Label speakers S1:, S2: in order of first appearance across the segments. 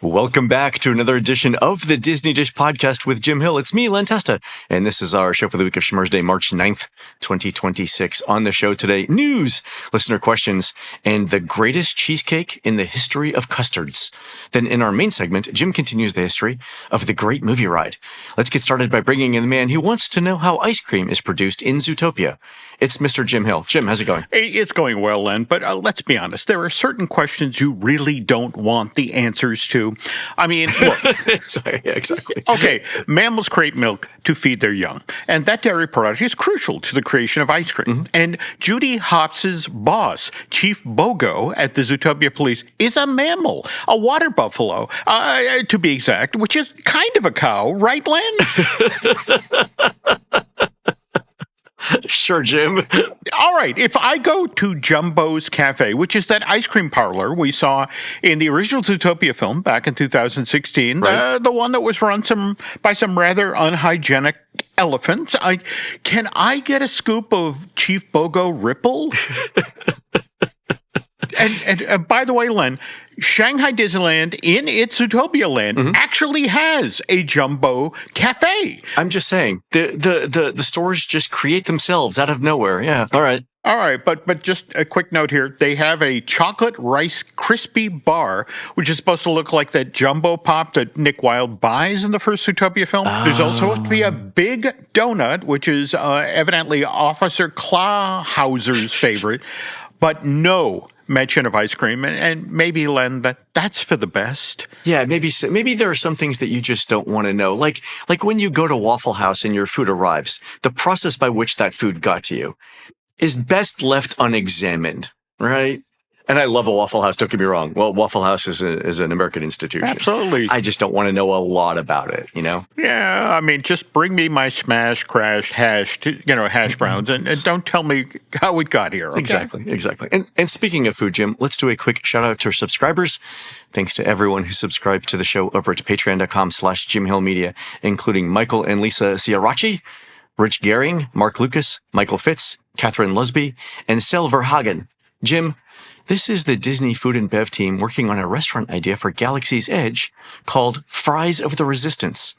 S1: Welcome back to another edition of the Disney Dish Podcast with Jim Hill. It's me, Len Testa, and this is our show for the week of Schmur's Day, March 9th, 2026. On the show today, news, listener questions, and the greatest cheesecake in the history of custards. Then in our main segment, Jim continues the history of the great movie ride. Let's get started by bringing in the man who wants to know how ice cream is produced in Zootopia. It's Mr. Jim Hill. Jim, how's it going?
S2: Hey, it's going well, Len, but let's be honest. There are certain questions you really don't want the answers to. I mean, look.
S1: Sorry, yeah, exactly.
S2: Okay, mammals create milk to feed their young, and that dairy product is crucial to the creation of ice cream. Mm-hmm. And Judy Hopps' boss, Chief Bogo at the Zootopia Police, is a mammal, a water buffalo, to be exact, which is kind of a cow, right, Len?
S1: Sure, Jim.
S2: All right. If I go to Jumbo's Cafe, which is that ice cream parlor we saw in the original Zootopia film back in 2016, right. The one that was run by some rather unhygienic elephants, can I get a scoop of Chief Bogo Ripple? And by the way, Len, Shanghai Disneyland in its Zootopia land actually has a Jumbo Cafe.
S1: I'm just saying, the stores just create themselves out of nowhere. Yeah. All right.
S2: But just a quick note here. They have a chocolate rice crispy bar, which is supposed to look like that Jumbo Pop that Nick Wilde buys in the first Zootopia film. Oh. There's also supposed to be a big donut, which is evidently Officer Clawhauser's favorite, but no mention of ice cream, and maybe, Len, that's for the best.
S1: Yeah, maybe there are some things that you just don't want to know. Like when you go to Waffle House and your food arrives, the process by which that food got to you is best left unexamined, right? And I love a Waffle House, don't get me wrong. Well, Waffle House is an American institution.
S2: Absolutely.
S1: I just don't want to know a lot about it, you know?
S2: Yeah, I mean, just bring me my smash, crashed, hashed, hash browns, and don't tell me how it got here. Okay?
S1: Exactly. And speaking of food, Jim, let's do a quick shout out to our subscribers. Thanks to everyone who subscribed to the show over at patreon.com/JimHillMedia, including Michael and Lisa Ciaracci, Rich Gehring, Mark Lucas, Michael Fitz, Catherine Lusby, and Sel Verhagen. Jim, this is the Disney Food and Bev team working on a restaurant idea for Galaxy's Edge called Fries of the Resistance.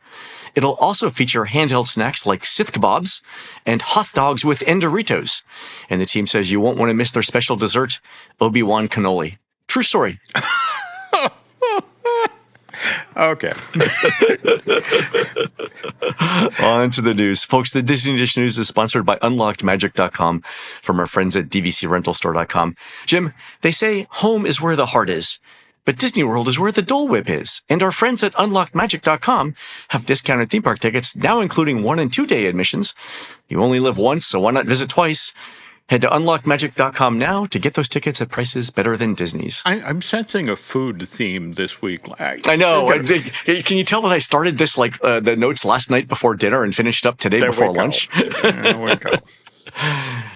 S1: It'll also feature handheld snacks like Sith kebabs and hot dogs with Endoritos. And the team says you won't want to miss their special dessert, Obi-Wan cannoli. True story.
S2: Okay.
S1: On to the news. Folks, the Disney Dish News is sponsored by UnlockedMagic.com from our friends at DVCRentalStore.com. Jim, they say home is where the heart is, but Disney World is where the Dole Whip is. And our friends at UnlockedMagic.com have discounted theme park tickets, now including 1- and 2-day admissions. You only live once, so why not visit twice? Head to UnlockedMagic.com now to get those tickets at prices better than Disney's.
S2: I'm sensing a food theme this week.
S1: I know. Can you tell that I started this the notes last night before dinner and finished up today before lunch?
S2: There we go.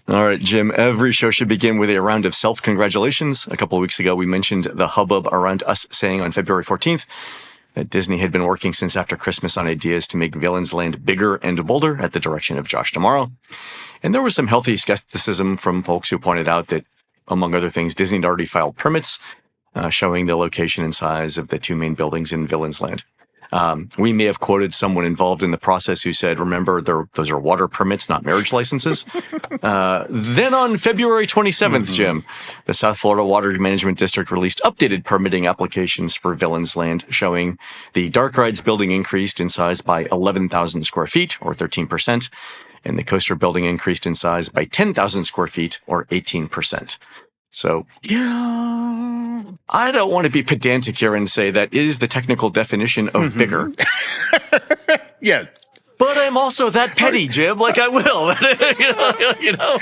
S1: All right, Jim, every show should begin with a round of self-congratulations. A couple of weeks ago, we mentioned the hubbub around us saying on February 14th that Disney had been working since after Christmas on ideas to make Villains Land bigger and bolder at the direction of Josh D'Amaro. And there was some healthy skepticism from folks who pointed out that, among other things, Disney had already filed permits showing the location and size of the two main buildings in Villains Land. We may have quoted someone involved in the process who said, remember, those are water permits, not marriage licenses. Then on February 27th, Jim, the South Florida Water Management District released updated permitting applications for Villains Land, showing the Dark Rides building increased in size by 11,000 square feet, or 13%, and the coaster building increased in size by 10,000 square feet, or 18%. So, yeah, I don't want to be pedantic here and say that is the technical definition of bigger.
S2: Yeah.
S1: But I'm also that petty, Jim. Like I will, you know.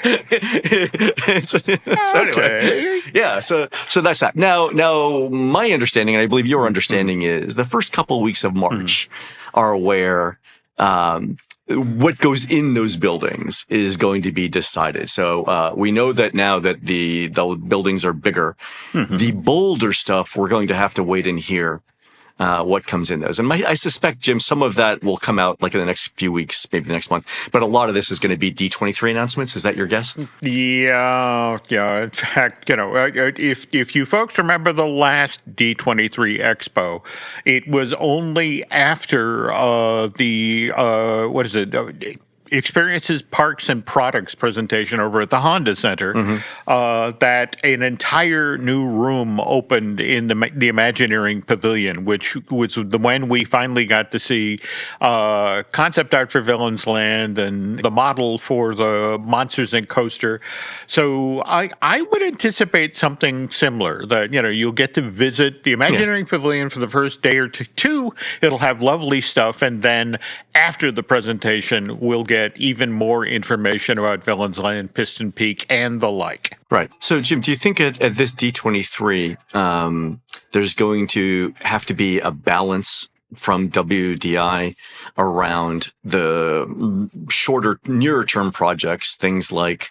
S1: So anyway, yeah. So that's that. Now, my understanding, and I believe your understanding, is the first couple weeks of March are where what goes in those buildings is going to be decided. So we know that now that the buildings are bigger. The bolder stuff we're going to have to wait and hear what comes in those. And I suspect, Jim, some of that will come out like in the next few weeks, maybe the next month. But a lot of this is going to be D23 announcements. Is that your guess?
S2: Yeah. In fact, if you folks remember the last D23 Expo, it was only after Experiences, Parks, and Products presentation over at the Honda Center that an entire new room opened in the Imagineering Pavilion, which was when we finally got to see concept art for Villains Land and the model for the Monsters Inc. coaster. So I would anticipate something similar, that you'll get to visit the Imagineering Pavilion for the first day or two. It'll have lovely stuff, and then after the presentation, we'll get even more information about Villains Land, Piston Peak, and the like.
S1: Right. So, Jim, do you think at this D23, there's going to have to be a balance from WDI around the shorter, nearer term projects, things like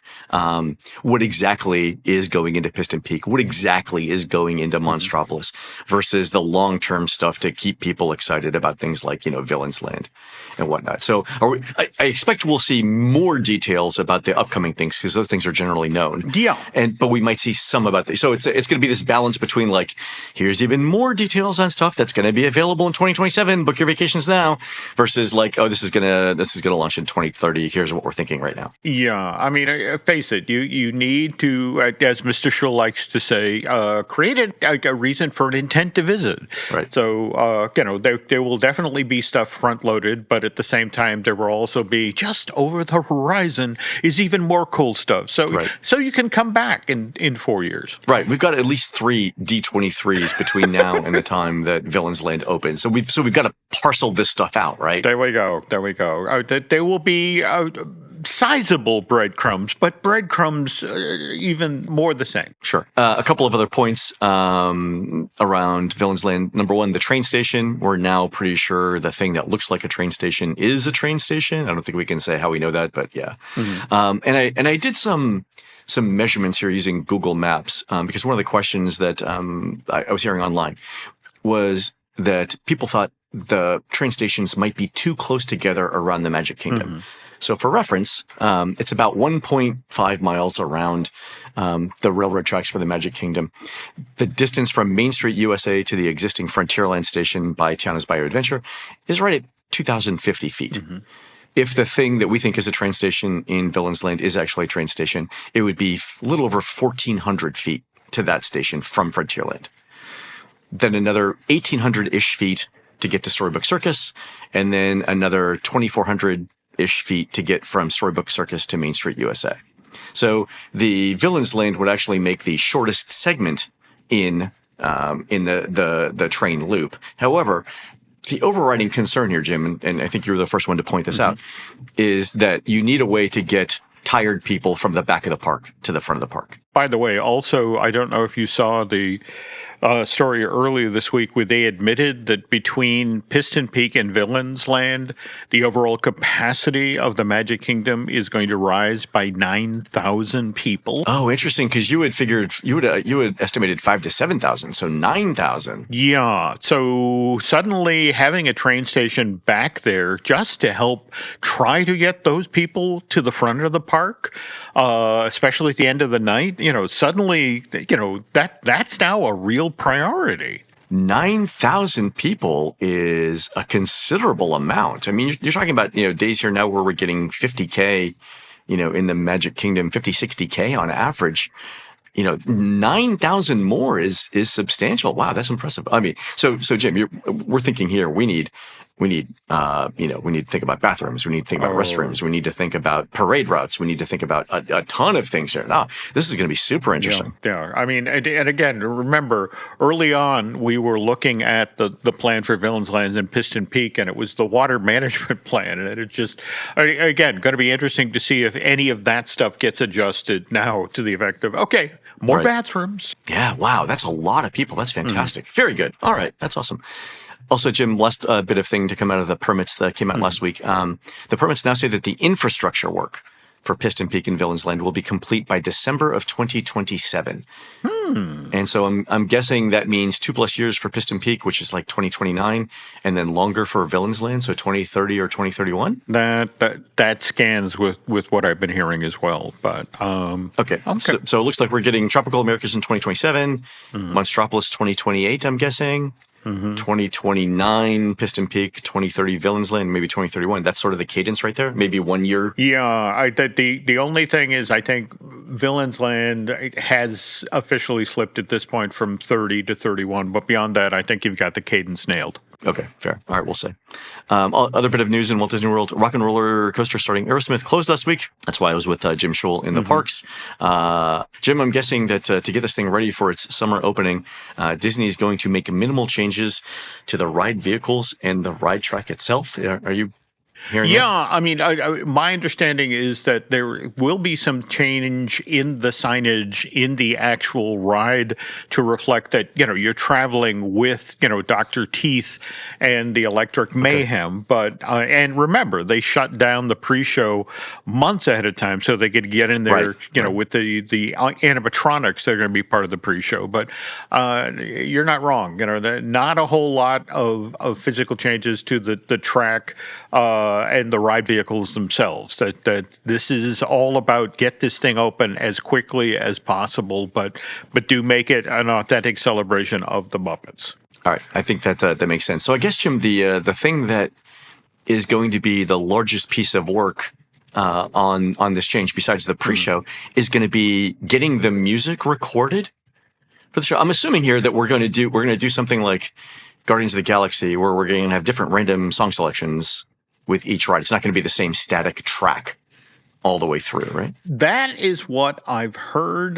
S1: what exactly is going into Piston Peak, what exactly is going into Monstropolis, versus the long term stuff to keep people excited about things like, Villains Land and whatnot. So I expect we'll see more details about the upcoming things, because those things are generally known.
S2: Yeah.
S1: But we might see some about these. So it's going to be this balance between, like, here's even more details on stuff that's going to be available in 2027. Book your vacations now, versus like, oh, this is gonna launch in 2030. Here's what we're thinking right now.
S2: Yeah, I mean, face it, you need to, as Mr. Schull likes to say, create a reason for an intent to visit.
S1: Right.
S2: So there will definitely be stuff front loaded, but at the same time, there will also be, just over the horizon is even more cool stuff. So you can come back in 4 years.
S1: Right. We've got at least 3 D23s between now and the time that Villains Land opens. So we've got to parcel this stuff out, right?
S2: There we go. There will be sizable breadcrumbs, but breadcrumbs even more the same.
S1: Sure. A couple of other points around Villains Land. Number one, the train station. We're now pretty sure the thing that looks like a train station is a train station. I don't think we can say how we know that, but yeah. And I did some measurements here using Google Maps, because one of the questions that I was hearing online was that people thought the train stations might be too close together around the Magic Kingdom. So for reference, it's about 1.5 miles around the railroad tracks for the Magic Kingdom. The distance from Main Street USA to the existing Frontierland station by Tiana's Bayou Adventure is right at 2,050 feet. If the thing that we think is a train station in Villains Land is actually a train station, it would be a little over 1,400 feet to that station from Frontierland. Then another 1,800-ish feet to get to Storybook Circus, and then another 2,400-ish feet to get from Storybook Circus to Main Street USA. So the Villains Land would actually make the shortest segment in the train loop. However, the overriding concern here, Jim, and I think you were the first one to point this out, is that you need a way to get tired people from the back of the park to the front of the park.
S2: By the way, also, I don't know if you saw the story earlier this week where they admitted that between Piston Peak and Villains Land, the overall capacity of the Magic Kingdom is going to rise by 9,000 people.
S1: Oh, interesting, because you had figured you had estimated 5,000 to 7,000, so 9,000.
S2: Yeah, so suddenly having a train station back there just to help try to get those people to the front of the park, especially at the end of the night, suddenly, that's now a real priority.
S1: 9,000 people is a considerable amount. I mean, you're talking about, days here now where we're getting 50K, in the Magic Kingdom, 50, 60K on average. 9,000 more is substantial. Wow, that's impressive. I mean, so Jim, we're thinking here, we need to think about bathrooms. We need to think about restrooms. We need to think about parade routes. We need to think about a ton of things here. Now, this is going to be super interesting.
S2: Yeah. I mean, and again, remember, early on, we were looking at the plan for Villains Land and Piston Peak, and it was the water management plan. And it just, again, going to be interesting to see if any of that stuff gets adjusted now to the effect of, okay, more bathrooms.
S1: Yeah, wow, that's a lot of people. That's fantastic. Very good. All right, that's awesome. Also, Jim, last bit of thing to come out of the permits that came out last week. The permits now say that the infrastructure work for Piston Peak and Villains Land will be complete by December of 2027. And so I'm guessing that means 2+ years for Piston Peak, which is like 2029, and then longer for Villains Land, so 2030 or 2031.
S2: That scans with what I've been hearing as well. But
S1: okay. So it looks like we're getting Tropical Americas in 2027, Monstropolis 2028, I'm guessing. 2029 Piston Peak, 2030 Villains Land, maybe 2031. That's sort of the cadence right there. Maybe 1 year.
S2: Yeah, the only thing is I think Villains Land has officially slipped at this point from 30 to 31. But beyond that, I think you've got the cadence nailed.
S1: Okay, fair. All right, we'll say. Other bit of news in Walt Disney World, Rock and Roller Coaster Starring Aerosmith closed last week. That's why I was with Jim Schul in the parks. Jim, I'm guessing that to get this thing ready for its summer opening, Disney is going to make minimal changes to the ride vehicles and the ride track itself. Are you hearing that?
S2: Yeah, I mean, my understanding is that there will be some change in the signage in the actual ride to reflect that, you're traveling with, Dr. Teeth and the Electric Mayhem. But, and remember, they shut down the pre-show months ahead of time so they could get in there, with the animatronics that are going to be part of the pre-show. But you're not wrong. Not a whole lot of physical changes to the track, and the ride vehicles themselves. That this is all about get this thing open as quickly as possible, but do make it an authentic celebration of the Muppets.
S1: All right, I think that makes sense. So I guess, Jim, the thing that is going to be the largest piece of work on this change, besides the pre-show, is going to be getting the music recorded for the show. I'm assuming here that we're going to do something like Guardians of the Galaxy, where we're going to have different random song selections with each ride. It's not going to be the same static track all the way through, right?
S2: That is what I've heard.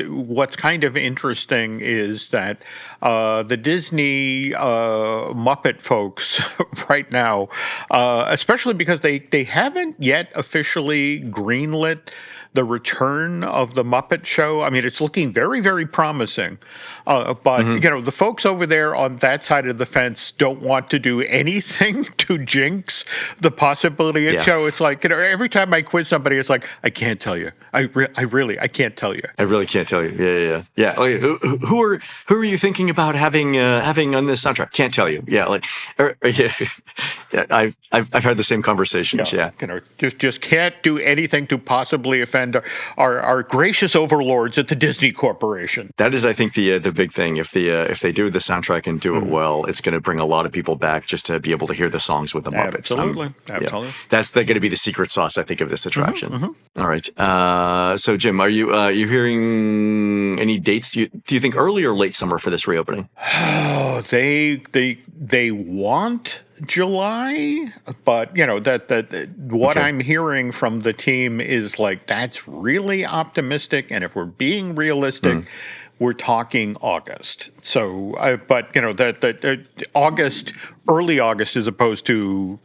S2: What's kind of interesting is that the Disney Muppet folks right now, especially because they haven't yet officially greenlit the return of the Muppet Show. I mean, it's looking very, very promising. But, the folks over there on that side of the fence don't want to do anything to jinx the possibility of show. It's like, every time I quiz somebody, it's like, I can't tell you. I can't tell you.
S1: I really can't tell you. Yeah. Like, who are you thinking about having on this soundtrack? Can't tell you. Yeah. Like, I've had the same conversations. Yeah.
S2: Just can't do anything to possibly offend our gracious overlords at the Disney Corporation.
S1: That is, I think, the big thing. If they do the soundtrack and do it well, it's going to bring a lot of people back just to be able to hear the songs with the Muppets.
S2: Absolutely.
S1: Yeah. That's going to be the secret sauce, I think, of this attraction. All right. So, Jim, are you hearing any dates? Do you think early or late summer for this reopening?
S2: Oh, they want July, but what I'm hearing from the team is like that's really optimistic, and if we're being realistic, we're talking August. So, but that August, early August, as opposed to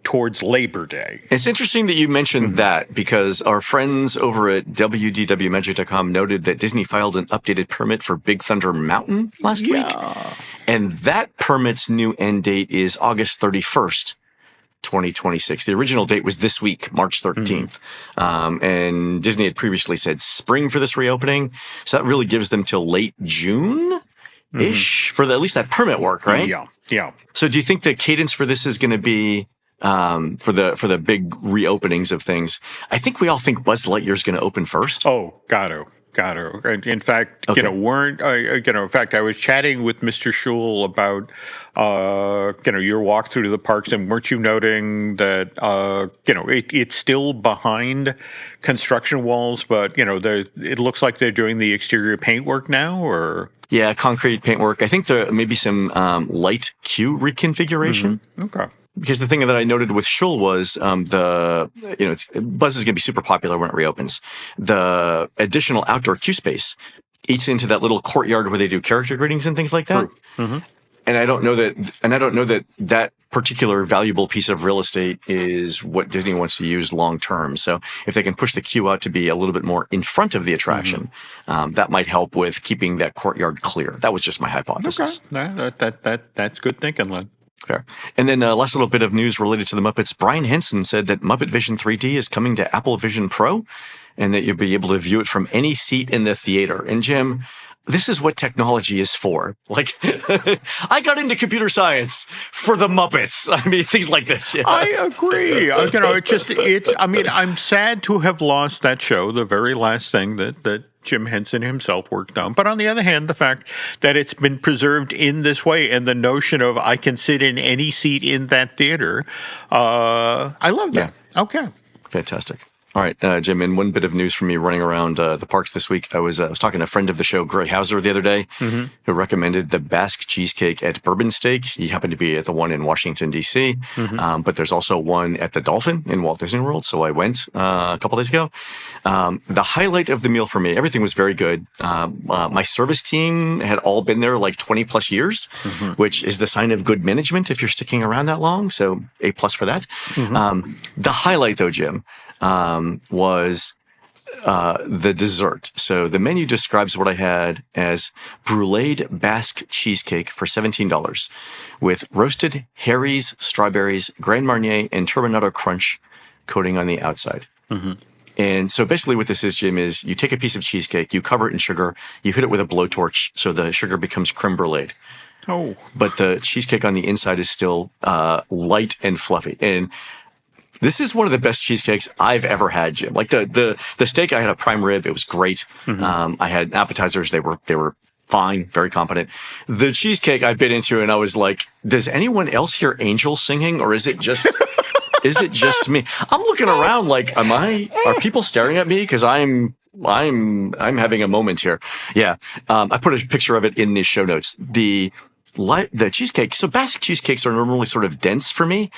S2: towards Labor Day.
S1: It's interesting that you mentioned that, because our friends over at WDWMagic.com noted that Disney filed an updated permit for Big Thunder Mountain last week. And that permit's new end date is August 31st, 2026. The original date was this week, March 13th. And Disney had previously said spring for this reopening. So that really gives them till late June-ish for at least that permit work, right?
S2: Yeah.
S1: So do you think the cadence for this is going to be for the big reopenings of things? I think we all think Buzz Lightyear is going to open first.
S2: Oh, got to. In fact, in fact, I was chatting with Mr. Schul about, your walk through to the parks, and weren't you noting that, it's still behind construction walls, but, it looks like they're doing the exterior paintwork now, or?
S1: Yeah, concrete paintwork. I think there may be some light queue reconfiguration.
S2: Okay.
S1: Because the thing that I noted with Schul was Buzz is going to be super popular when it reopens. The additional outdoor queue space eats into that little courtyard where they do character greetings and things like that. And I don't know that particular valuable piece of real estate is what Disney wants to use long term. So if they can push the queue out to be a little bit more in front of the attraction, that might help with keeping that courtyard clear. That was just my hypothesis.
S2: Okay. That's good thinking, Len.
S1: Fair. And then last little bit of news related to the Muppets. Brian Henson said that MuppetVision 3D is coming to Apple Vision Pro and that you'll be able to view it from any seat in the theater. And Jim, this is what technology is for. Like, I got into computer science for the Muppets. I mean, things like this. Yeah.
S2: I agree. I'm sad to have lost that show, the very last thing that Jim Henson himself worked on. But on the other hand, the fact that it's been preserved in this way and the notion of I can sit in any seat in that theater, I love that. Yeah. Okay.
S1: Fantastic. All right, Jim, and one bit of news from me running around the parks this week. I was talking to a friend of the show, Gray Hauser, the other day, who recommended the Basque Cheesecake at Bourbon Steak. He happened to be at the one in Washington, D.C., but there's also one at the Dolphin in Walt Disney World, so I went a couple days ago. The highlight of the meal for me, everything was very good. My service team had all been there like 20 plus years, which is the sign of good management if you're sticking around that long, so A+ for that. The highlight, though, Jim, was the dessert. So the menu describes what I had as bruleed Basque cheesecake for $17 with roasted Harry's, strawberries, Grand Marnier, and turbinado crunch coating on the outside. And so basically what this is, Jim, is you take a piece of cheesecake, you cover it in sugar, you hit it with a blowtorch so the sugar becomes creme brulee.
S2: Oh.
S1: But the cheesecake on the inside is still light and fluffy. And this is one of the best cheesecakes I've ever had, Jim. Like the steak, I had a prime rib. It was great. I had appetizers. They were fine, very competent. The cheesecake I bit into and I was like, does anyone else hear angels singing or is it just, me? I'm looking around like, are people staring at me? Cause I'm having a moment here. Yeah. I put a picture of it in the show notes. The cheesecake. So Basque cheesecakes are normally sort of dense for me.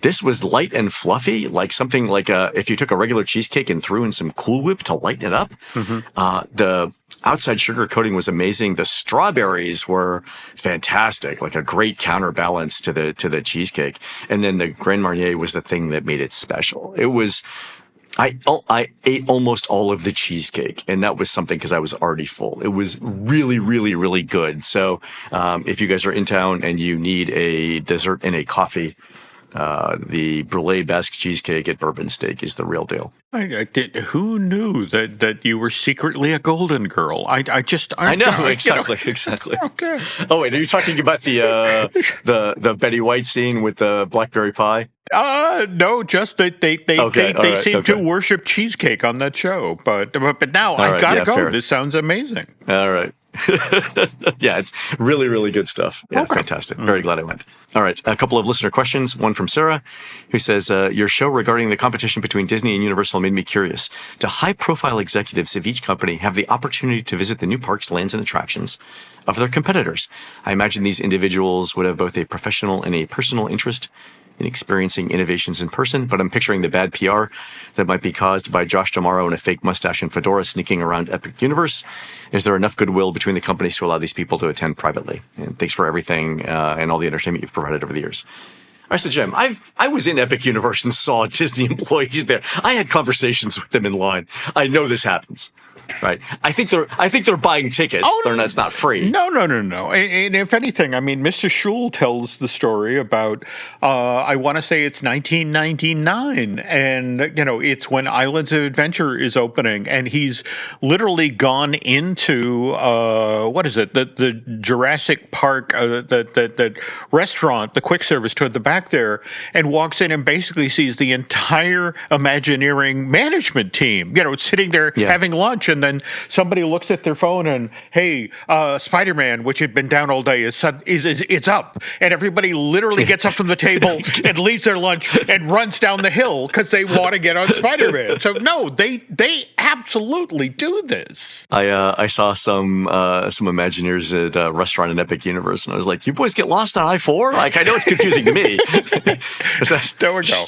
S1: This was light and fluffy, like something like if you took a regular cheesecake and threw in some Cool Whip to lighten it up. The outside sugar coating was amazing. The strawberries were fantastic, like a great counterbalance to the cheesecake. And then the Grand Marnier was the thing that made it special. It was. I ate almost all of the cheesecake, and that was something because I was already full. It was really, really, really good. So, if you guys are in town and you need a dessert and a coffee, the brulee Basque cheesecake at Bourbon Steak is the real deal.
S2: Who knew that you were secretly a Golden Girl? I know
S1: exactly.
S2: Okay.
S1: Oh wait, are you talking about the Betty White scene with the blackberry pie?
S2: No, just that they seem to worship cheesecake on that show. But now I gotta go. Fair. This sounds amazing.
S1: All right. Yeah, it's really, really good stuff. Yeah, fantastic. Very glad I went. All right. A couple of listener questions. One from Sarah, who says, your show regarding the competition between Disney and Universal made me curious. Do high-profile executives of each company have the opportunity to visit the new parks, lands, and attractions of their competitors? I imagine these individuals would have both a professional and a personal interest in experiencing innovations in person, but I'm picturing the bad PR that might be caused by Josh D'Amaro in a fake mustache and fedora sneaking around Epic Universe. Is there enough goodwill between the companies to allow these people to attend privately? And thanks for everything and all the entertainment you've provided over the years. All right, so Jim, I was in Epic Universe and saw Disney employees there. I had conversations with them in line. I know this happens. Right. I think they're buying tickets. It's not free.
S2: No. And if anything, I mean, Mr. Schul tells the story about, I want to say it's 1999. And, it's when Islands of Adventure is opening. And he's literally gone into, the Jurassic Park, that restaurant, the quick service toward the back there, and walks in and basically sees the entire Imagineering management team, sitting there having lunch. And then somebody looks at their phone and, hey, Spider-Man, which had been down all day, is up. And everybody literally gets up from the table and leaves their lunch and runs down the hill because they want to get on Spider-Man. So no, they absolutely do this.
S1: I saw some Imagineers at a restaurant in Epic Universe, and I was like, you boys get lost on I-4? Like, I know it's confusing to me.
S2: There we go.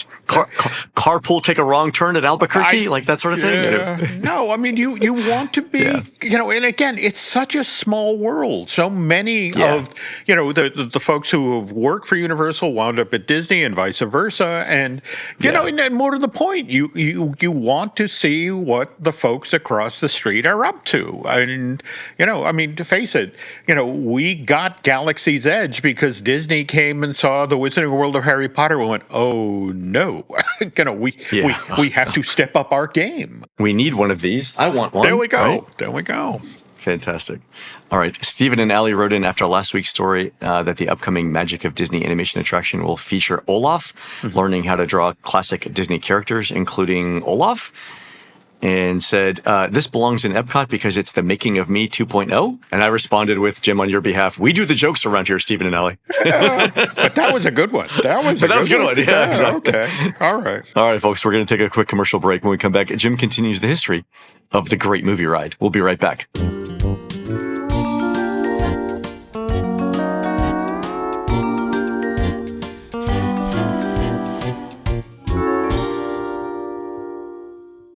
S1: Carpool take a wrong turn at Albuquerque? Like that sort of thing?
S2: No, I mean, you want to be, and again, it's such a small world. So many of, the folks who have worked for Universal wound up at Disney and vice versa. And, and more to the point, you want to see what the folks across the street are up to. And, to face it, we got Galaxy's Edge because Disney came and saw the Wizarding World of Harry Potter and went, oh, no, we have to step up our game.
S1: We need one of these. I want one.
S2: There we go.
S1: Right?
S2: There we go.
S1: Fantastic. All right. Stephen and Allie wrote in after last week's story that the upcoming Magic of Disney animation attraction will feature Olaf, learning how to draw classic Disney characters, including Olaf, and said, this belongs in Epcot because it's the Making of Me 2.0. And I responded with, Jim, on your behalf, we do the jokes around here, Stephen and Allie.
S2: But that was a good one. That was a good one.
S1: Yeah, exactly.
S2: Okay. All right.
S1: All right, folks, we're going to take a quick commercial break. When we come back, Jim continues the history of the great movie ride. We'll be right back.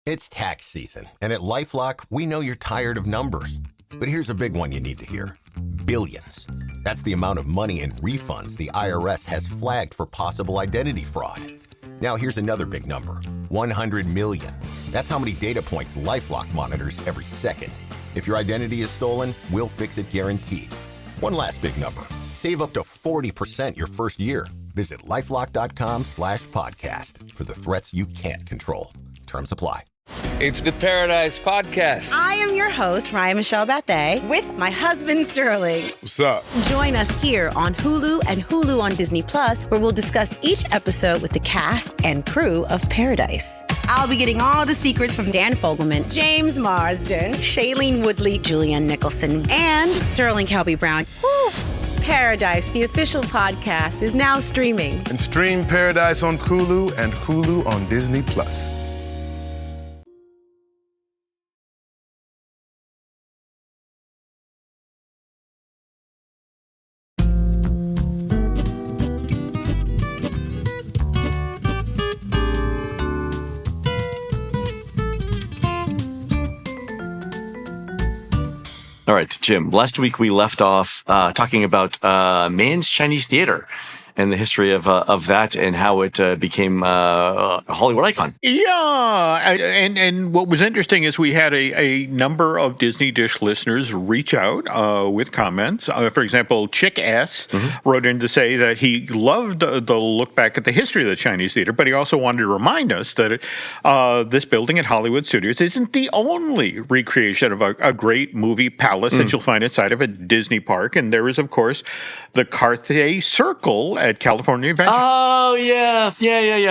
S3: It's tax season, and at LifeLock, we know you're tired of numbers. But here's a big one you need to hear. Billions. That's the amount of money in refunds the IRS has flagged for possible identity fraud. Now here's another big number. 100 million. That's how many data points LifeLock monitors every second. If your identity is stolen, we'll fix it guaranteed. One last big number. Save up to 40% your first year. Visit lifelock.com/podcast for the threats you can't control. Terms apply.
S4: It's the Paradise Podcast.
S5: I am your host, Ryan Michelle Bethay, with my husband, Sterling.
S4: What's up?
S5: Join us here on Hulu and Hulu on Disney Plus, where we'll discuss each episode with the cast and crew of Paradise. I'll be getting all the secrets from Dan Fogelman, James Marsden, Shailene Woodley, Julianne Nicholson, and Sterling Kelby Brown. Woo! Paradise, the official podcast, is now streaming.
S6: And stream Paradise on Hulu and Hulu on Disney Plus.
S1: All right, Jim, last week we left off talking about Mann's Chinese Theater and the history of that and how it became a Hollywood icon.
S2: Yeah, and what was interesting is we had a number of Disney Dish listeners reach out with comments. For example, Chick S. wrote in to say that he loved the look back at the history of the Chinese theater, but he also wanted to remind us that this building at Hollywood Studios isn't the only recreation of a great movie palace that you'll find inside of a Disney park. And there is, of course, the Carthay Circle at California Adventure.
S1: Oh, yeah.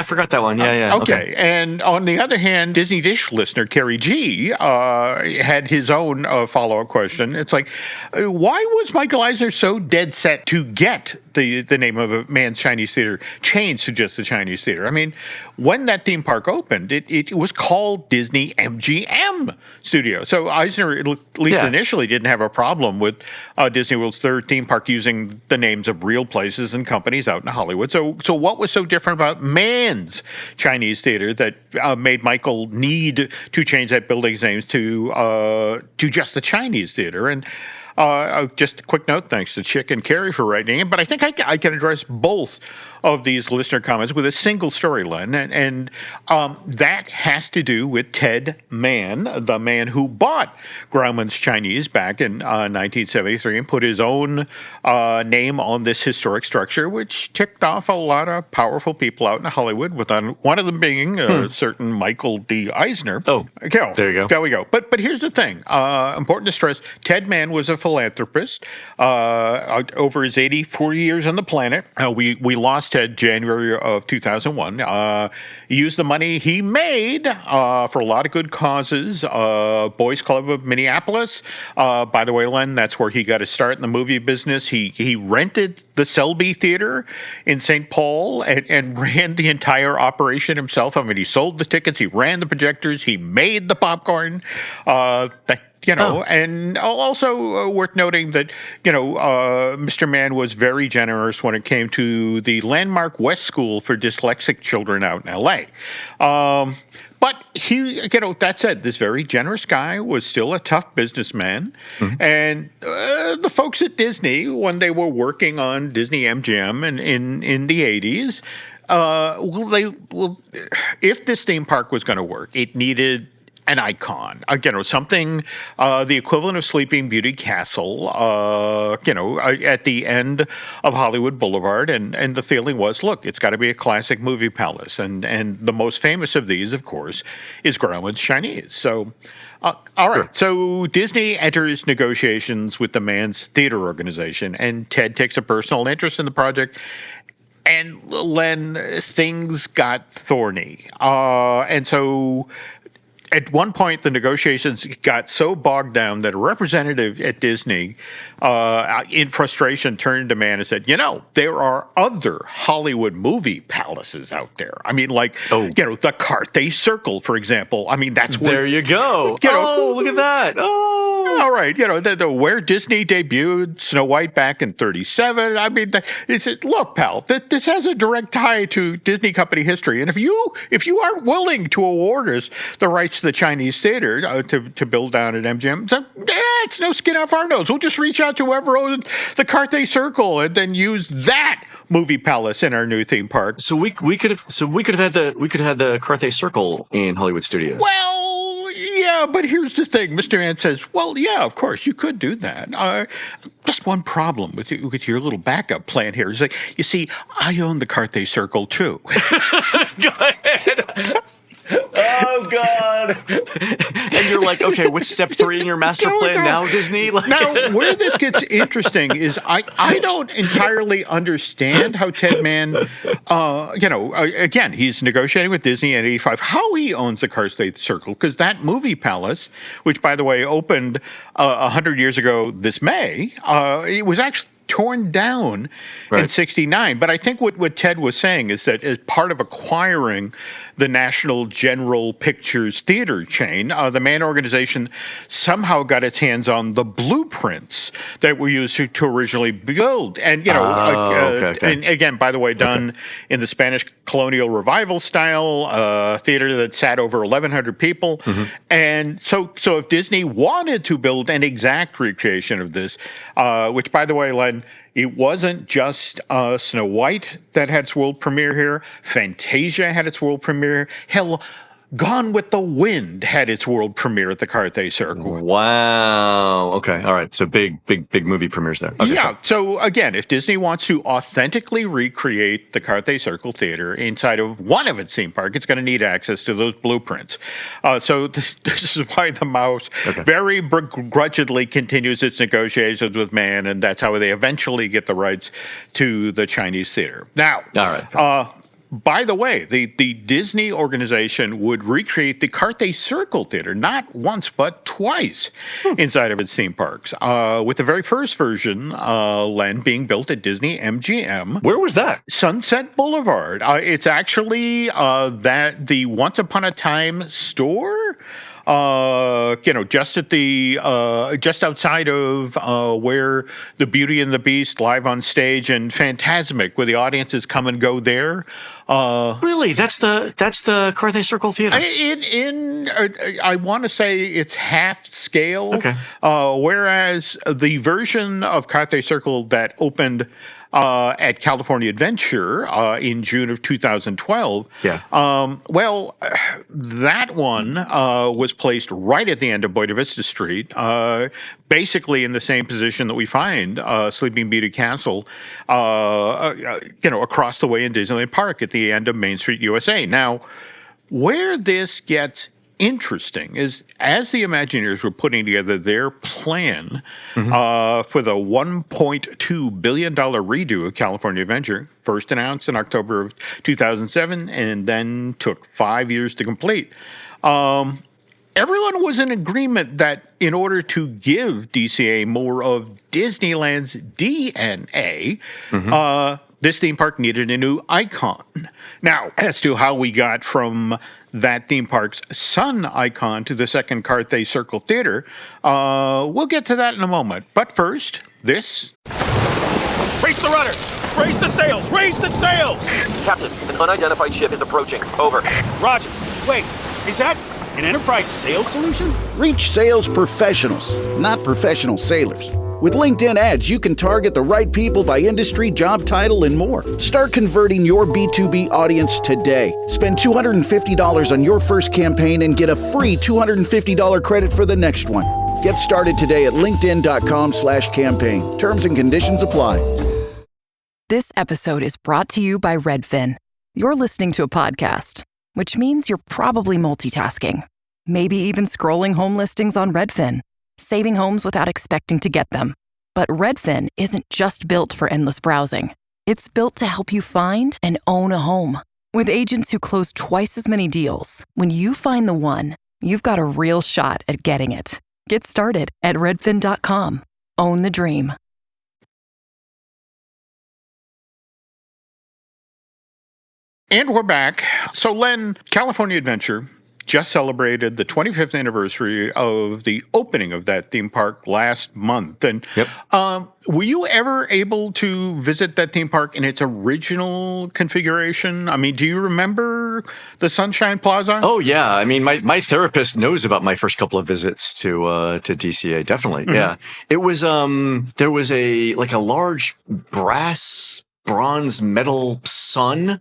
S1: Forgot that one. Yeah.
S2: Okay. And on the other hand, Disney Dish listener Kerry G had his own follow-up question. It's like, why was Michael Eisner so dead set to get the name of a Mann's Chinese Theater changed to just the Chinese Theater? I mean, when that theme park opened, it was called Disney MGM Studio. So Eisner, at least initially, didn't have a problem with Disney World's third theme park using the names of real places and companies out in Hollywood. So what was so different about Mann's Chinese Theater that made Michael need to change that building's names to just the Chinese Theater? And just a quick note, thanks to Chick and Carrie for writing in, but I think I can address both of these listener comments with a single storyline, and that has to do with Ted Mann, the man who bought Grauman's Chinese back in 1973 and put his own name on this historic structure, which ticked off a lot of powerful people out in Hollywood, with one of them being a certain Michael D. Eisner.
S1: Oh, there you go.
S2: There we go. But here's the thing. Important to stress, Ted Mann was a philanthropist. Over his 84 years on the planet, we lost Ted January of 2001. He used the money he made for a lot of good causes. Boys Club of Minneapolis. By the way, Len, that's where he got his start in the movie business. He rented the Selby Theater in St. Paul and ran the entire operation himself. I mean, he sold the tickets, he ran the projectors, he made the popcorn. And also worth noting that, Mr. Mann was very generous when it came to the Landmark West School for dyslexic children out in L.A. But he, that said, this very generous guy was still a tough businessman. And the folks at Disney, when they were working on Disney MGM in the 80s, if this theme park was going to work, it needed an icon, something the equivalent of Sleeping Beauty Castle, at the end of Hollywood Boulevard. And the feeling was, look, it's got to be a classic movie palace. And the most famous of these, of course, is Grauman's Chinese. So, all right.
S1: Sure.
S2: So Disney enters negotiations with the Mann's Theater Organization, and Ted takes a personal interest in the project. And Len, things got thorny. And so at one point, the negotiations got so bogged down that a representative at Disney, in frustration, turned to Mann and said, there are other Hollywood movie palaces out there. I mean, like, the Carthay Circle, for example. I mean, that's where...
S1: There you go. Look at that.
S2: All right, where Disney debuted Snow White back in 1937. I mean, look, pal, this has a direct tie to Disney company history. And if you aren't willing to award us the rights to the Chinese theater to build down at MGM, so, it's no skin off our nose. We'll just reach out to whoever owned the Carthay Circle and then use that movie palace in our new theme park.
S1: So we could have had the Carthay Circle in Hollywood Studios.
S2: Well, yeah, but here's the thing. Mr. Mann says, well, yeah, of course, you could do that. Just one problem with your little backup plan here is like, you see, I own the Carthay Circle, too.
S1: Go ahead. Oh, God. And you're like, okay, what's step 3 in your master plan now, Disney? Like,
S2: now, where this gets interesting is I don't entirely understand how Ted Mann, again, he's negotiating with Disney at 85, how he owns the Carthay Circle, because that movie palace, which, by the way, opened 100 years ago this May, it was actually torn down in 1969. But I think what Ted was saying is that as part of acquiring the National General Pictures theater chain, the Mann organization somehow got its hands on the blueprints that were used to originally build. And, and again, by the way, done in the Spanish colonial revival style, theater that sat over 1,100 people. Mm-hmm. And so if Disney wanted to build an exact recreation of this, which, by the way, Len, it wasn't just Snow White that had its world premiere here. Fantasia had its world premiere. Hell, Gone with the Wind had its world premiere at the Carthay Circle.
S1: Wow. Okay. All right. So big movie premieres there. Okay,
S2: yeah.
S1: fine.
S2: So again, if Disney wants to authentically recreate the Carthay Circle Theater inside of one of its theme parks, it's going to need access to those blueprints. So this is why the Mouse very begrudgingly continues its negotiations with Mann, and that's how they eventually get the rights to the Chinese theater. Now, all right. By the way, the Disney organization would recreate the Carthay Circle Theater not once but twice inside of its theme parks. With the very first version, Len, being built at Disney MGM.
S1: Where was that? Sunset
S2: Boulevard. It's actually that the Once Upon a Time store. Just at the just outside of where the Beauty and the Beast live on stage and Fantasmic, where the audiences come and go there.
S1: Really, that's the Carthay Circle Theater.
S2: I want to say it's half scale.
S1: Okay.
S2: Whereas the version of Carthay Circle that opened at California Adventure in June of 2012.
S1: Yeah.
S2: That one was placed right at the end of Buena Vista Street, basically in the same position that we find Sleeping Beauty Castle, across the way in Disneyland Park at the end of Main Street, USA. Now, where this gets interesting is as the Imagineers were putting together their plan for the $1.2 billion redo of California Adventure, first announced in October of 2007 and then took 5 years to complete. Everyone was in agreement that in order to give DCA more of Disneyland's DNA, this theme park needed a new icon. Now, as to how we got from that theme park's sun icon to the second Carthay Circle Theater, we'll get to that in a moment. But first, this.
S7: Raise the rudders! Raise the sails! Raise the sails!
S8: Captain, an unidentified ship is approaching. Over.
S7: Roger. Wait, is that an Enterprise sales solution?
S9: Reach sales professionals, not professional sailors. With LinkedIn ads, you can target the right people by industry, job title, and more. Start converting your B2B audience today. Spend $250 on your first campaign and get a free $250 credit for the next one. Get started today at linkedin.com/campaign. Terms and conditions apply.
S10: This episode is brought to you by Redfin. You're listening to a podcast, which means you're probably multitasking. Maybe even scrolling home listings on Redfin, saving homes without expecting to get them. But Redfin isn't just built for endless browsing. It's built to help you find and own a home. With agents who close twice as many deals, when you find the one, you've got a real shot at getting it. Get started at redfin.com. Own the dream.
S2: And we're back. So, Len, California Adventure just celebrated the 25th anniversary of the opening of that theme park last month. And were you ever able to visit that theme park in its original configuration? I mean, do you remember the Sunshine Plaza?
S1: Oh, yeah. I mean, my therapist knows about my first couple of visits to DCA. Definitely. Mm-hmm. Yeah. It was, there was a large bronze metal sun,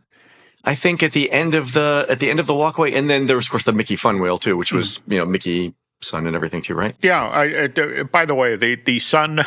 S1: I think, at the end of the walkway, and then there was, of course, the Mickey Fun Wheel too, which was Mickey sun and everything too, right?
S2: Yeah. By the way, the sun,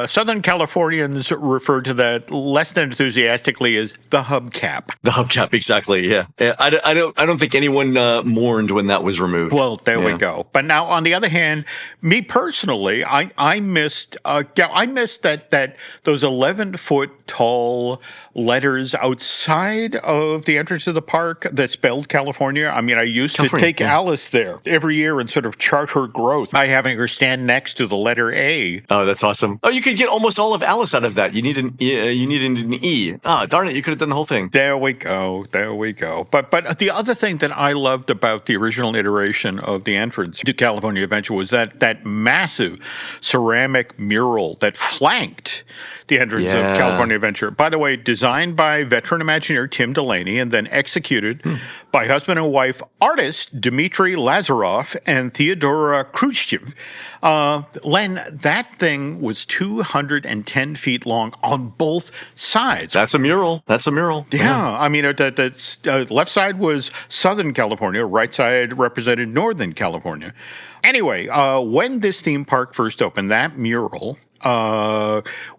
S2: Southern Californians refer to that less than enthusiastically as the hubcap.
S1: The hubcap, exactly. Yeah. I don't think anyone mourned when that was removed.
S2: Well, there we go. But now, on the other hand, me personally, I missed that those 11-foot tall letters outside of the entrance of the park that spelled California. I mean, I used to take Alice there every year and sort of chart her growth by having her stand next to the letter A.
S1: Oh, that's awesome. Oh, you could get almost all of Alice out of that. You needed an E. Ah, darn it. You could have done the whole thing.
S2: There we go. But the other thing that I loved about the original iteration of the entrance to California Adventure was that massive ceramic mural that flanked the entrance of California Adventure. By the way, designed by veteran Imagineer Tim Delaney and then executed by husband and wife artist Dmitry Lazaroff and Theodora Khrushchev. Len, that thing was 210 feet long on both sides.
S1: That's a mural.
S2: Yeah. I mean, the left side was Southern California, right side represented Northern California. Anyway, when this theme park first opened, that mural,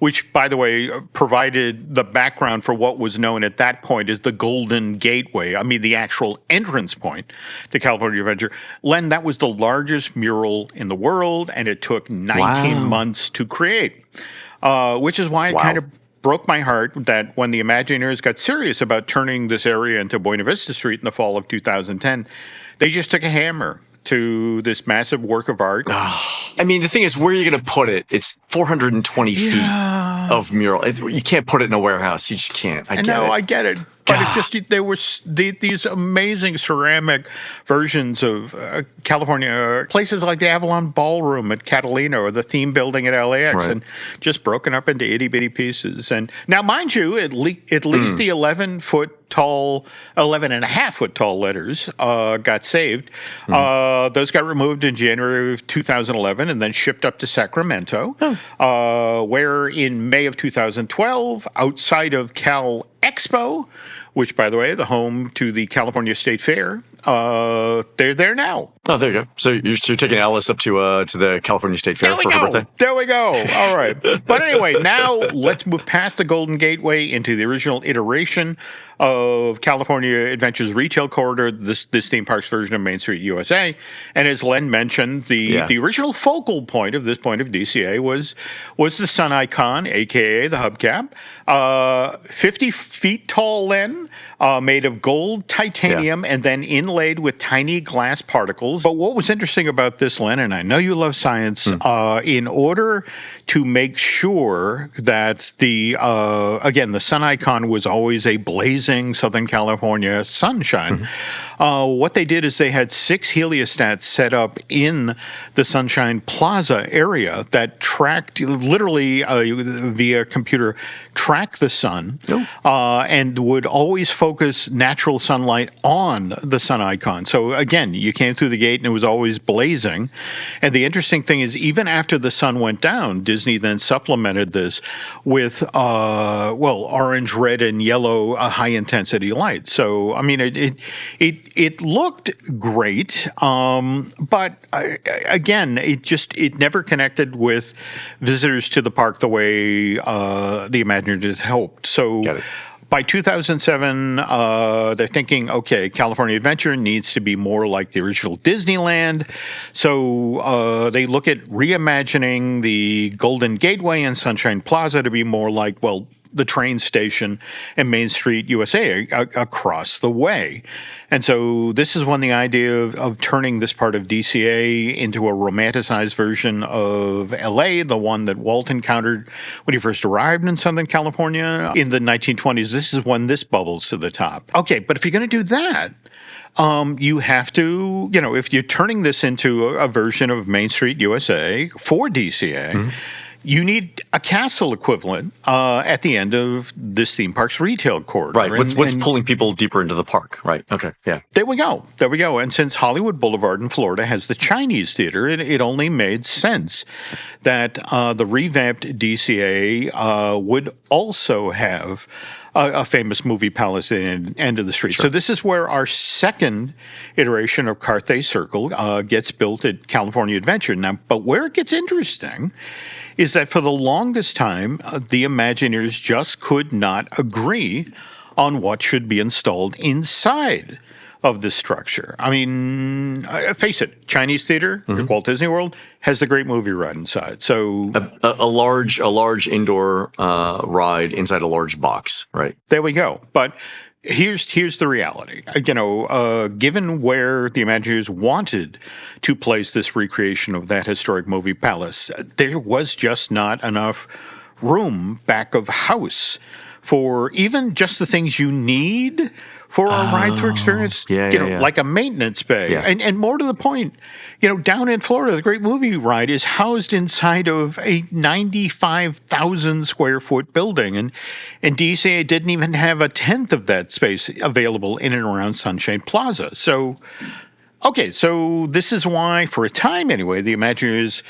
S2: which, by the way, provided the background for what was known at that point as the Golden Gateway. I mean, the actual entrance point to California Adventure. Len, that was the largest mural in the world, and it took 19 months to create, which is why it kind of broke my heart that when the Imagineers got serious about turning this area into Buena Vista Street in the fall of 2010, they just took a hammer to this massive work of art.
S1: I mean, the thing is, where are you going to put it? It's 420 feet of mural. You can't put it in a warehouse. You just can't. I
S2: get it. But there were these amazing ceramic versions of California, places like the Avalon Ballroom at Catalina or the theme building at LAX, and just broken up into itty-bitty pieces. And now, mind you, at least the 11-foot tall, 11.5-foot tall letters got saved. Those got removed in January of 2011 and then shipped up to Sacramento, where in May of 2012, outside of Cal Expo, which, by the way, the home to the California State Fair, they're there now.
S1: Oh, there you go. So you're taking Alice up to the California State Fair for her birthday?
S2: There we go. All right. But anyway, now let's move past the Golden Gateway into the original iteration of California Adventure's retail corridor, this theme park's version of Main Street USA. And as Len mentioned, the original focal point of this point of DCA was the sun icon, a.k.a. the hubcap. 50 feet tall, Len, made of gold, titanium, and then inlaid with tiny glass particles. But what was interesting about this, Len, and I know you love science, in order to make sure that the sun icon was always a blazing Southern California sunshine, what they did is they had 6 heliostats set up in the Sunshine Plaza area that tracked, literally via computer, track the sun and would always focus natural sunlight on the sun icon. So again, you came through the gate, and it was always blazing. And the interesting thing is, even after the sun went down, Disney then supplemented this with, orange, red, and yellow high-intensity lights. So, I mean, it looked great, but again, it never connected with visitors to the park the way the Imagineers had hoped. So by 2007, they're thinking, okay, California Adventure needs to be more like the original Disneyland. So they look at reimagining the Golden Gateway and Sunshine Plaza to be more like, the train station and Main Street USA across the way. And so this is when the idea of turning this part of DCA into a romanticized version of LA, the one that Walt encountered when he first arrived in Southern California in the 1920s. This is when this bubbles to the top. Okay, but if you're going to do that, you have to, if you're turning this into a version of Main Street USA for DCA, you need a castle equivalent at the end of this theme park's retail corridor.
S1: Right. What's pulling people deeper into the park? Right. Okay. Yeah.
S2: There we go. And since Hollywood Boulevard in Florida has the Chinese Theater, it only made sense that the revamped DCA would also have a famous movie palace at the end of the street. Sure. So this is where our second iteration of Carthay Circle gets built at California Adventure. Now, but where it gets interesting is that for the longest time, the Imagineers just could not agree on what should be installed inside of this structure. I mean, face it, Chinese Theater at Walt Disney World has the great movie ride inside. So
S1: a large indoor ride inside a large box, right?
S2: There we go. But here's the reality. Given where the Imagineers wanted to place this recreation of that historic movie palace, there was just not enough room back of house for even just the things you need for a ride-through experience, like a maintenance bay.
S1: Yeah.
S2: And more to the point, down in Florida, the Great Movie Ride is housed inside of a 95,000 square foot building. And DCA didn't even have a tenth of that space available in and around Sunshine Plaza. So this is why, for a time anyway, the Imagineers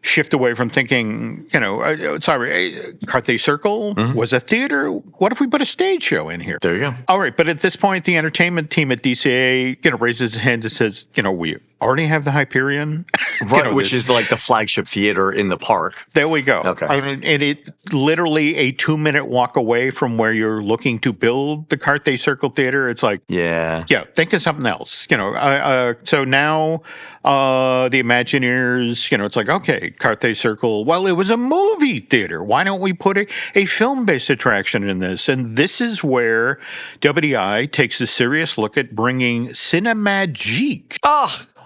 S2: shift away from thinking, Carthay Circle was a theater. What if we put a stage show in here?
S1: There you go.
S2: All right. But at this point, the entertainment team at DCA, raises its hand and says, we already have the Hyperion.
S1: Right, which is like the flagship theater in the park.
S2: There we go.
S1: Okay.
S2: I mean, and it literally a 2-minute walk away from where you're looking to build the Carthay Circle Theater. It's like, think of something else. So now the Imagineers, it's like, okay, Carthay Circle, well, it was a movie theater. Why don't we put a film-based attraction in this? And this is where WDI takes a serious look at bringing Cinemagique.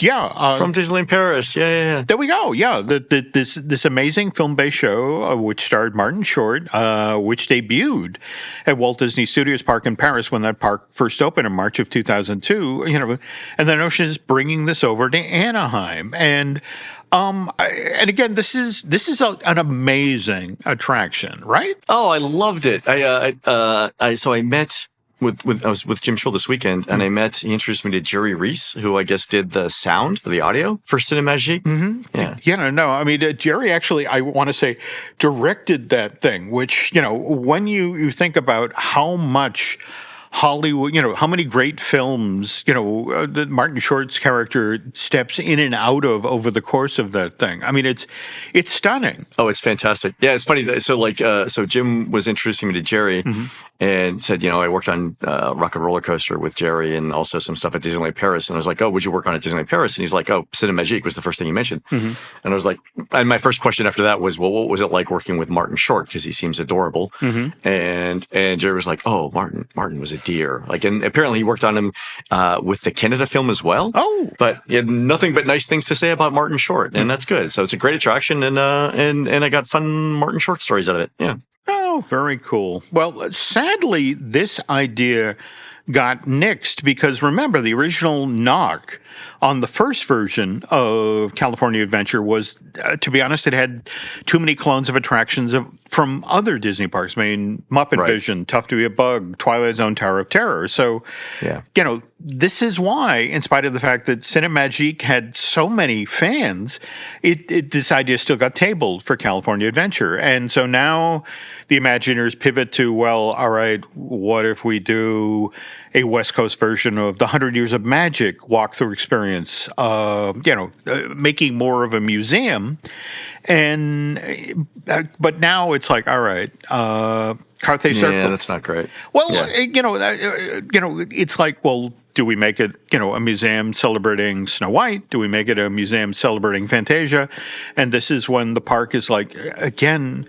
S1: From Disneyland Paris. Yeah.
S2: There we go. Yeah, this amazing film-based show, which starred Martin Short, which debuted at Walt Disney Studios Park in Paris when that park first opened in March of 2002. And the notion is bringing this over to Anaheim. And again, this is an amazing attraction, right?
S1: Oh, I loved it. So I met. I was with Jim Schull this weekend, and he introduced me to Jerry Reese, who I guess did the sound, the audio for Cinemagique.
S2: I mean, Jerry actually, I want to say, directed that thing, which, when you think about how much Hollywood, how many great films, that Martin Short's character steps in and out of over the course of that thing. I mean, it's stunning.
S1: Oh, it's fantastic. Yeah, it's funny. So Jim was introducing me to Jerry and said, I worked on Rock and Roller Coaster with Jerry and also some stuff at Disneyland Paris. And I was like, oh, would you work on at Disneyland Paris? And he's like, oh, Cinemagique was the first thing you mentioned. And I was like, and my first question after that was, well, what was it like working with Martin Short? Because he seems adorable. And Jerry was like, oh, Martin was a dear. And apparently he worked on him with the Canada film as well.
S2: Oh,
S1: but he had nothing but nice things to say about Martin Short, and that's good. So it's a great attraction, and I got fun Martin Short stories out of it. Yeah.
S2: Oh, very cool. Well, sadly, this idea got nixed because, remember, the original knock on the first version of California Adventure was, to be honest, it had too many clones of attractions from other Disney parks. I mean, MuppetVision, Tough to Be a Bug, Twilight Zone, Tower of Terror. So, this is why, in spite of the fact that Cinemagique had so many fans, this idea still got tabled for California Adventure. And so now the Imagineers pivot to, well, all right, what if we do a West Coast version of the 100 Years of Magic walkthrough experience, making more of a museum. But now it's like, all right, Carthay Circle.
S1: Yeah, that's not great.
S2: Well, it's like, well, do we make it, a museum celebrating Snow White? Do we make it a museum celebrating Fantasia? And this is when the park is like, again,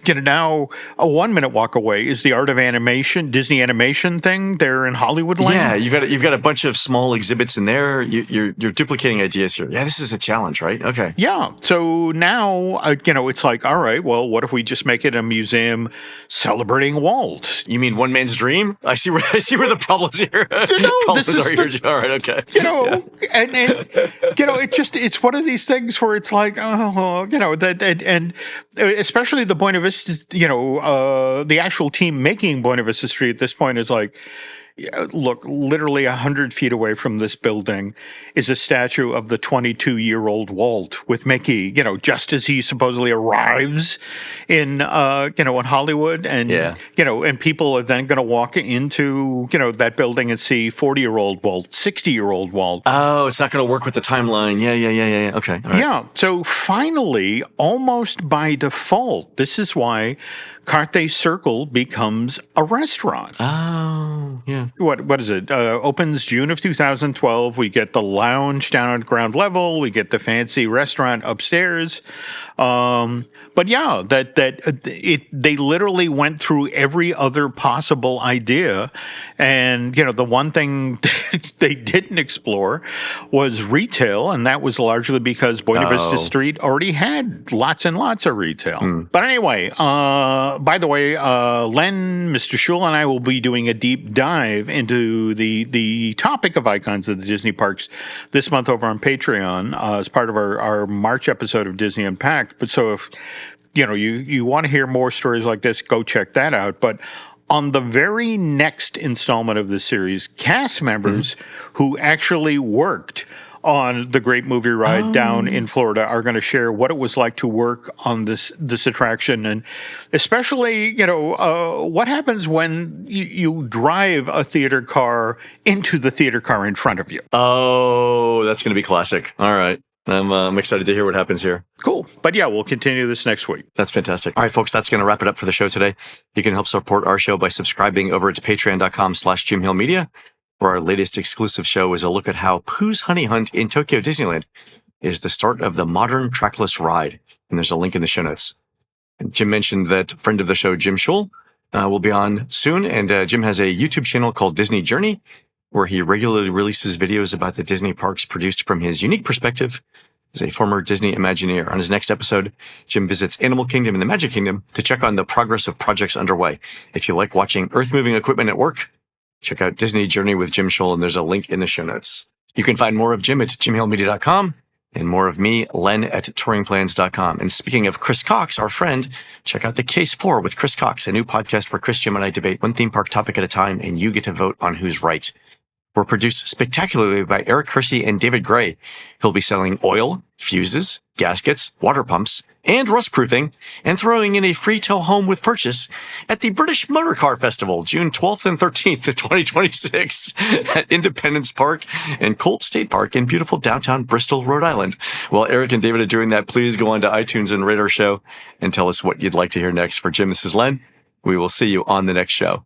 S2: now a 1 minute walk away is the Art of Animation, Disney animation thing there in Hollywood Land.
S1: Yeah, you've got a bunch of small exhibits in there. You're duplicating ideas here. Yeah, this is a challenge, right? Okay.
S2: Yeah. So now, it's like, all right, well, what if we just make it a museum celebrating Walt?
S1: You mean one man's dream? I see where the problems here. All right, okay.
S2: It's one of these things where it's like, and especially the Buena Vista, the actual team making Buena Vista Street at this point is like, look, literally 100 feet away from this building is a statue of the 22-year-old Walt with Mickey, just as he supposedly arrives in Hollywood. And, and people are then going to walk into, that building and see 40-year-old Walt, 60-year-old Walt.
S1: Oh, it's not going to work with the timeline. Yeah. Okay. All right.
S2: Yeah. So finally, almost by default, this is why Carthay Circle becomes a restaurant.
S1: Oh, yeah.
S2: What is it? Opens June of 2012. We get the lounge down on ground level. We get the fancy restaurant upstairs. But yeah, they literally went through every other possible idea. And, the one thing they didn't explore was retail. And that was largely because Buena Vista Street already had lots and lots of retail. But anyway, by the way, Len, Mr. Schul, and I will be doing a deep dive into the topic of icons of the Disney parks this month over on Patreon as part of our March episode of Disney Unpacked. But so if you want to hear more stories like this, go check that out. But on the very next installment of the series, cast members who actually worked on the Great Movie Ride down in Florida are going to share what it was like to work on this attraction, and especially what happens when you drive a theater car into the theater car in front of you.
S1: Oh, that's going to be classic. All right. I'm excited to hear what happens here.
S2: Cool. But yeah, we'll continue this next week.
S1: That's fantastic. All right, folks, that's going to wrap it up for the show today. You can help support our show by subscribing over to patreon.com/JimHillMedia, where our latest exclusive show is a look at how Pooh's Honey Hunt in Tokyo Disneyland is the start of the modern trackless ride. And there's a link in the show notes. And Jim mentioned that friend of the show, Jim Schul, will be on soon. And Jim has a YouTube channel called Disney Journey, where he regularly releases videos about the Disney parks produced from his unique perspective as a former Disney Imagineer. On his next episode, Jim visits Animal Kingdom and the Magic Kingdom to check on the progress of projects underway. If you like watching earth-moving equipment at work, check out Disney Journey with Jim Schul, and there's a link in the show notes. You can find more of Jim at jimhillmedia.com and more of me, Len, at touringplans.com. And speaking of Chris Cox, our friend, check out The Case 4 with Chris Cox, a new podcast where Chris, Jim, and I debate one theme park topic at a time, and you get to vote on who's right. We're produced spectacularly by Eric Kersey and David Gray. He'll be selling oil, fuses, gaskets, water pumps, and rust-proofing, and throwing in a free tow home with purchase at the British Motor Car Festival, June 12th and 13th of 2026 at Independence Park and Colt State Park in beautiful downtown Bristol, Rhode Island. While Eric and David are doing that, please go on to iTunes and rate our show and tell us what you'd like to hear next. For Jim, this is Len. We will see you on the next show.